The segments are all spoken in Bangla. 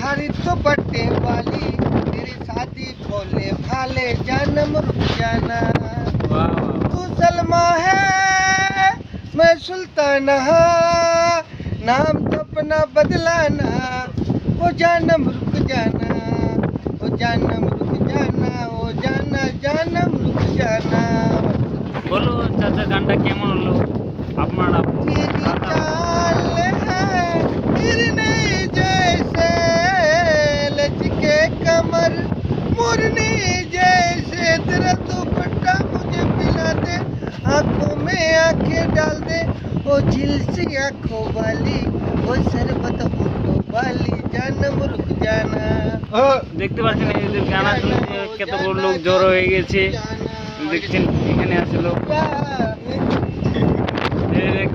बिहारी तो बट्टे वाली तेरी शादी बोले भाले जन्म रुक जाना तू सलमा है मैं सुल्तान नाम तो अपना बदलाना ओ जानम रुक जाना ओ जानम रुक जाना ओ जाना जानम रुक जाना বলো চাচা গানটা কেমন হলো আপনারা तेरी चाल है हिरने जैसे लचके कमर मुरनी जैसे तेरा दुपट्टा मुझे पिला दे आंखों में आंखें डाल दे ओ झिलसी आंखों वाली ओ शरबत होठों वाली जानम रुक जाना দেখতে পাচ্ছেন এদের গানা শুনে কতগুলো লোক জড়ো হয়ে গেছে দেখছেন এখানে আছে লোক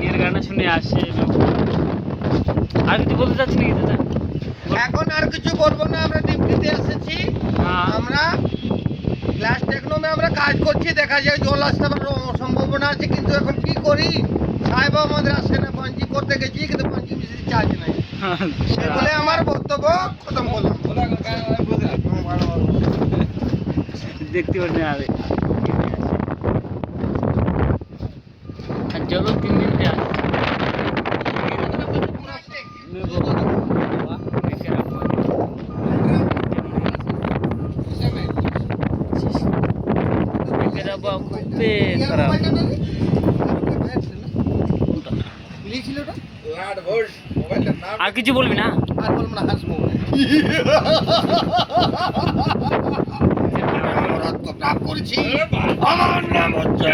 এর গানা শুনে আসে লোক আর কিছু বলতে চাচ্ছি নাকি দাদা এখন আর কিছু বলবো না আমরা ডিউটিতে এসেছি হ্যাঁ আমরা ক্লাস টেকনোমে আমরা কাজ করছি দেখা যায় জল আসতে পারার সম্ভাবনা আছে কিন্তু এখন কি করি সাহেব আমাদের আসে না পাঞ্জি করতে গেছি কিন্তু পাঞ্জি বেশি চার্জ নাই এই বলে আমার বক্তব্য খতম করলাম দেখতে পাচ্ছেন আর চলো 3 মিনিটে আসছে খারাপ আর কিছু বলবি না আর বলবো না হাসবো প্রাপ করেছি আমার নাম হচ্ছে